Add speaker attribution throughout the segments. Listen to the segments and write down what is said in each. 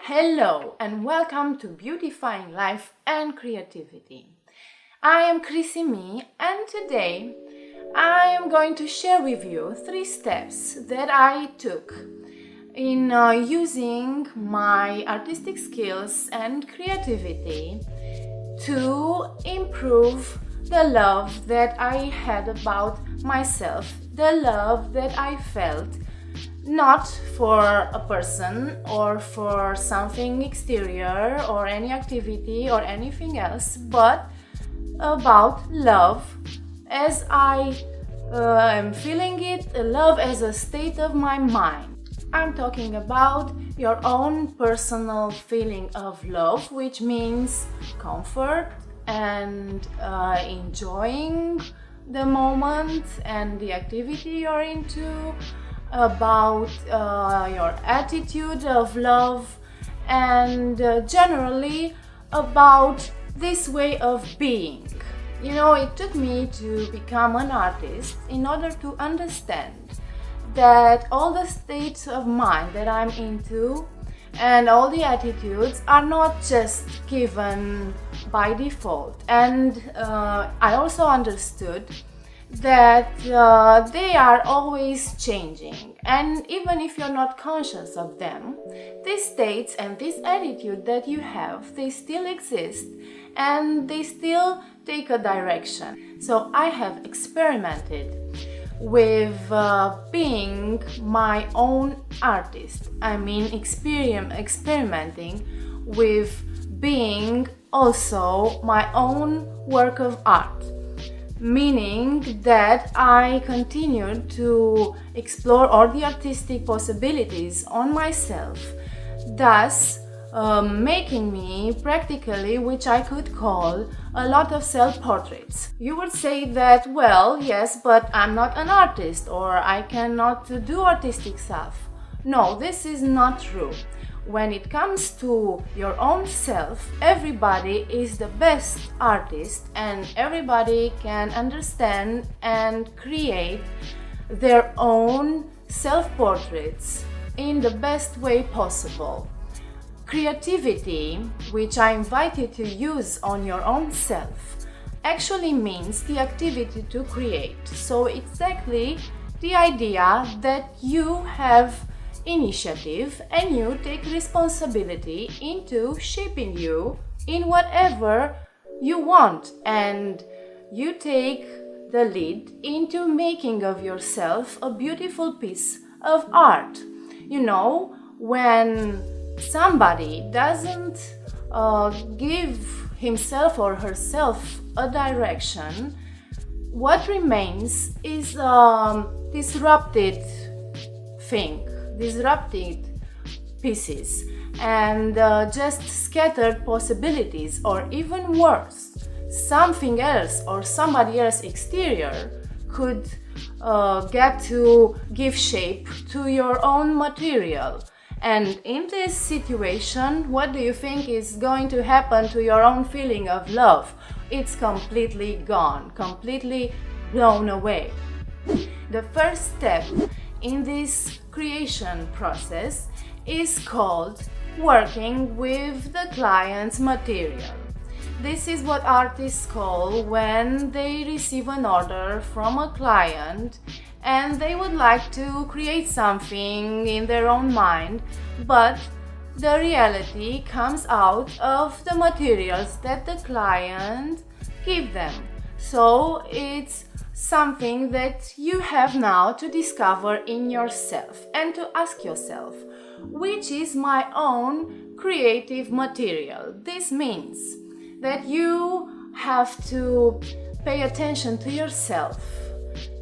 Speaker 1: Hello and welcome to Beautifying Life and Creativity. I am CrisiMi and today I am going to share with you 3 steps that I took in using my artistic skills and creativity to improve the love that I had about myself, the love that I felt, not for a person or for something exterior or any activity or anything else, but about love as I am feeling it, love as a state of my mind. I'm talking about your own personal feeling of love, which means comfort and enjoying the moment and the activity you're into, about your attitude of love, and generally about this way of being. You know, it took me to become an artist in order to understand that all the states of mind that I'm into and all the attitudes are not just given by default. And I also understood that they are always changing, and even if you're not conscious of them, these states and this attitude that you have, they still exist and they still take a direction. So I have experimented with being my own artist. I mean, experimenting with being also my own work of art, meaning that I continued to explore all the artistic possibilities on myself, thus making me practically, which I could call, a lot of self-portraits. You would say that, well, yes, but I'm not an artist, or I cannot do artistic stuff. No, this is not true. When it comes to your own self, everybody is the best artist and everybody can understand and create their own self-portraits in the best way possible. Creativity, which I invite you to use on your own self, actually means the activity to create. So exactly the idea that you have initiative and you take responsibility into shaping you in whatever you want, and you take the lead into making of yourself a beautiful piece of art. You know, when somebody doesn't give himself or herself a direction, what remains is disrupted pieces and just scattered possibilities, or even worse, something else or somebody else exterior could get to give shape to your own material. And in this situation, what do you think is going to happen to your own feeling of love? It's completely gone, completely blown away. The first step in this creation process is called working with the client's material. This is what artists call when they receive an order from a client and they would like to create something in their own mind, but the reality comes out of the materials that the client give them. So it's something that you have now to discover in yourself and to ask yourself, which is my own creative material? This means that you have to pay attention to yourself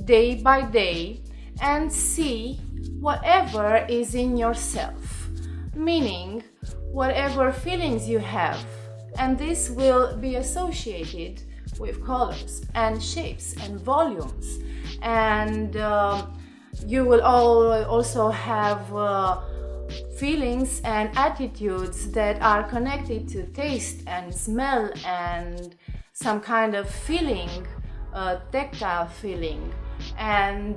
Speaker 1: day by day and see whatever is in yourself, meaning whatever feelings you have, and this will be associated with colors and shapes and volumes, and you will also have feelings and attitudes that are connected to taste and smell and some kind of feeling, tactile feeling, and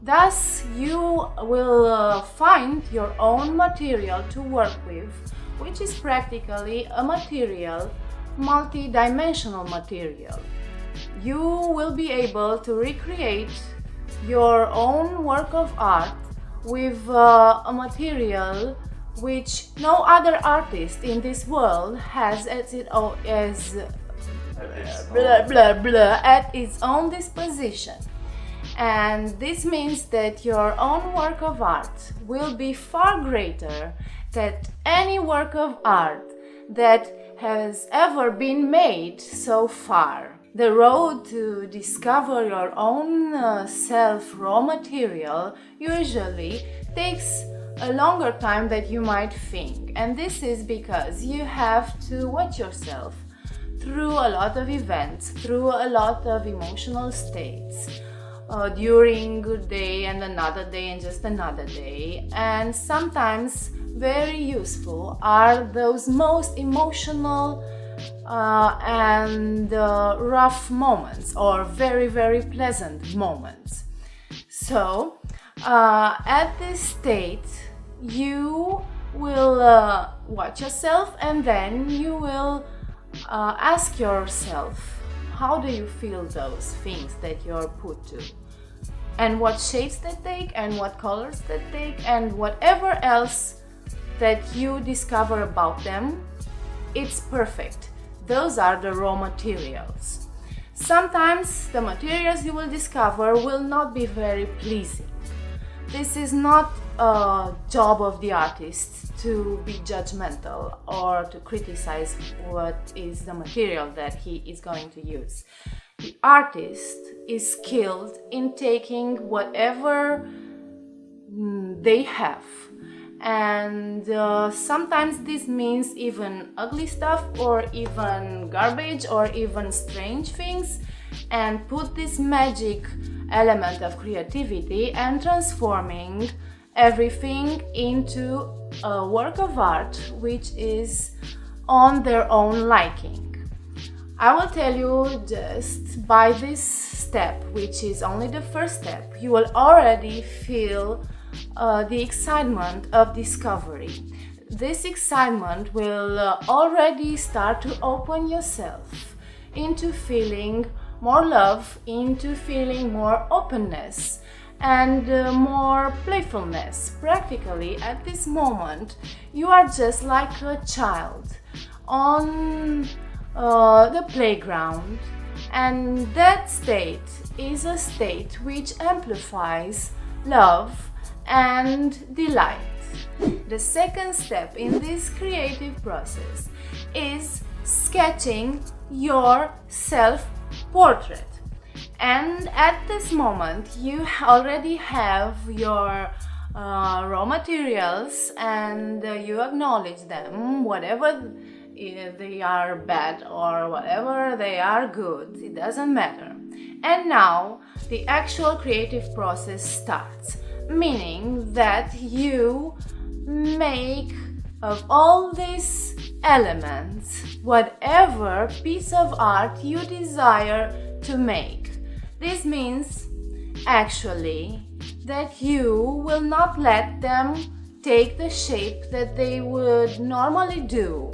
Speaker 1: Thus, you will find your own material to work with, which is practically a material, multi-dimensional material. You will be able to recreate your own work of art with a material which no other artist in this world has at its own disposition. And this means that your own work of art will be far greater than any work of art that has ever been made so far. The road to discover your own self raw material usually takes a longer time than you might think, and this is because you have to watch yourself through a lot of events, through a lot of emotional states, during good day and another day and just another day. And sometimes very useful are those most emotional and rough moments, or very, very pleasant moments. So at this state you will watch yourself, and then you will ask yourself, how do you feel those things that you're put to, and what shapes they take, and what colors they take, and whatever else that you discover about them. It's perfect. Those are the raw materials. Sometimes the materials you will discover will not be very pleasing. This is not a job of the artist to be judgmental or to criticize what is the material that he is going to use. The artist is skilled in taking whatever they have, and sometimes this means even ugly stuff, or even garbage, or even strange things, and put this magic element of creativity and transforming everything into a work of art which is on their own liking. I will tell you, just by this step, which is only the first step, you will already feel the excitement of discovery. This excitement will already start to open yourself into feeling more love, into feeling more openness and more playfulness. Practically, at this moment, you are just like a child on the playground, and that state is a state which amplifies love and delight. The second step in this creative process is sketching your self-portrait. And at this moment you already have your raw materials, and you acknowledge them, whatever they are bad or whatever they are good, it doesn't matter. And now the actual creative process starts, meaning that you make of all these elements whatever piece of art you desire to make. This means actually that you will not let them take the shape that they would normally do.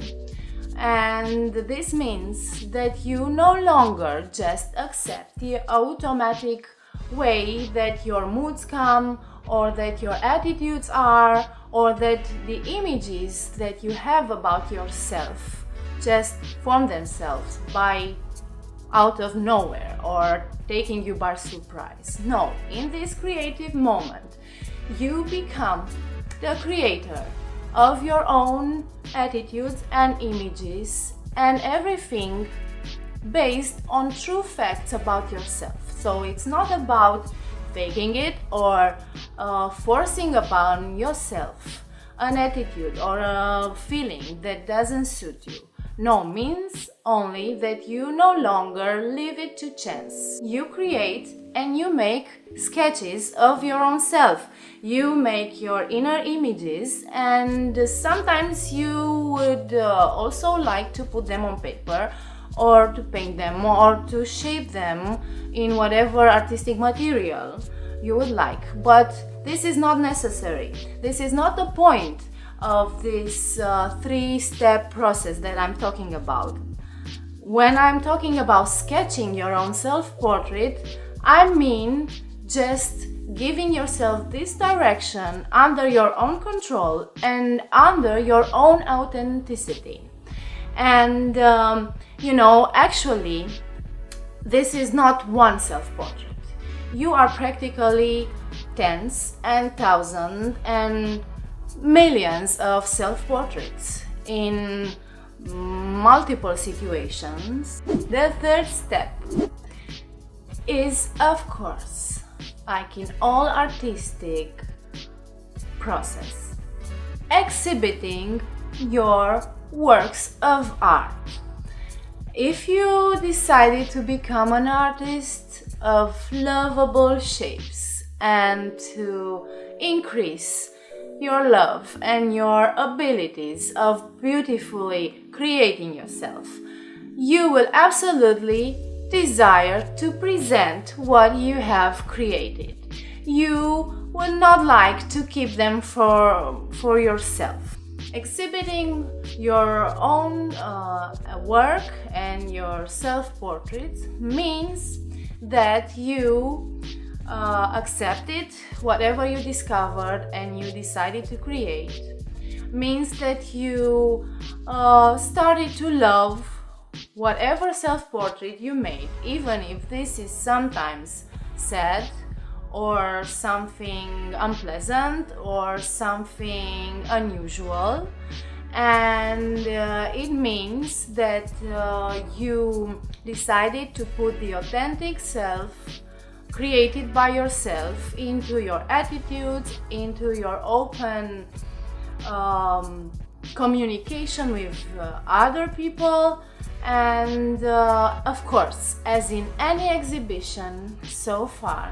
Speaker 1: And this means that you no longer just accept the automatic way that your moods come, or that your attitudes are, or that the images that you have about yourself just form themselves by out of nowhere or taking you by surprise. No, in this creative moment, you become the creator of your own attitudes and images and everything based on true facts about yourself. So it's not about faking it or forcing upon yourself an attitude or a feeling that doesn't suit you. No, means only that you no longer leave it to chance. You create and you make sketches of your own self. You make your inner images, and sometimes you would also like to put them on paper, or to paint them, or to shape them in whatever artistic material you would like, but this is not necessary. This is not the point of this 3-step process that I'm talking about. When I'm talking about sketching your own self-portrait, I mean just giving yourself this direction under your own control and under your own authenticity. And actually, this is not one self-portrait. You are practically tens and thousands and millions of self-portraits in multiple situations. The third step is, of course, like in all artistic process, exhibiting your works of art. If you decided to become an artist of lovable shapes and to increase your love and your abilities of beautifully creating yourself, you will absolutely desire to present what you have created. You would not like to keep them for yourself. Exhibiting your own work and your self-portraits means that you accepted whatever you discovered and you decided to create. Means that you started to love whatever self-portrait you made, even if this is sometimes sad or something unpleasant or something unusual. And it means that you decided to put the authentic self created by yourself into your attitudes, into your open communication with other people. And of course, as in any exhibition so far,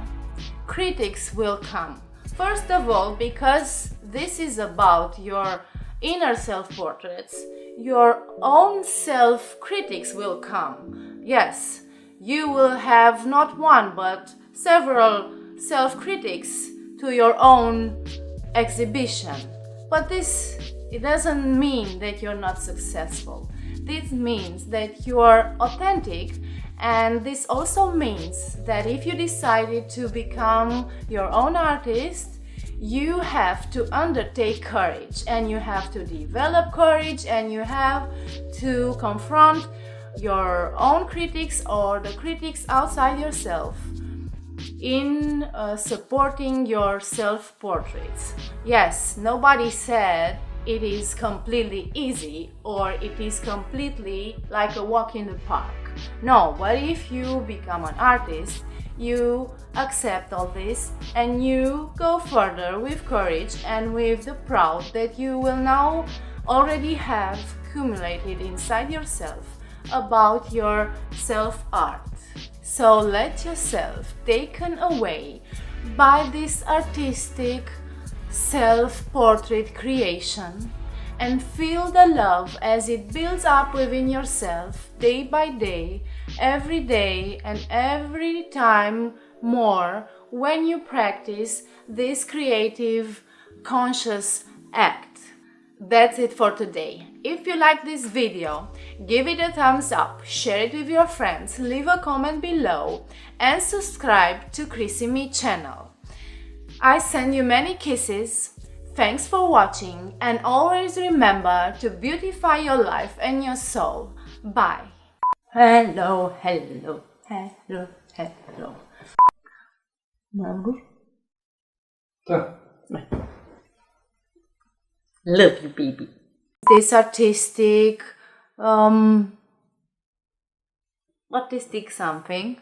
Speaker 1: critics will come. First of all, because this is about your inner self-portraits, your own self-critics will come. Yes, you will have not one but several self-critics to your own exhibition. But it doesn't mean that you're not successful. This means that you are authentic, and this also means that if you decided to become your own artist, you have to undertake courage, and you have to develop courage, and you have to confront your own critics or the critics outside yourself in supporting your self-portraits. Yes, nobody said it is completely easy or it is completely like a walk in the park. No, but if you become an artist, you accept all this and you go further with courage and with the pride that you will now already have accumulated inside yourself about your self-art. So let yourself taken away by this artistic self-portrait creation and feel the love as it builds up within yourself day by day, every day and every time more when you practice this creative conscious act. That's it for today. If you like this video, give it a thumbs up, share it with your friends, leave a comment below and subscribe to CrisiMi channel. I send you many kisses. Thanks for watching and always remember to beautify your life and your soul. Bye. Hello, hello, hello, hello. Могу?
Speaker 2: Да.
Speaker 1: Love you, baby. This artistic something.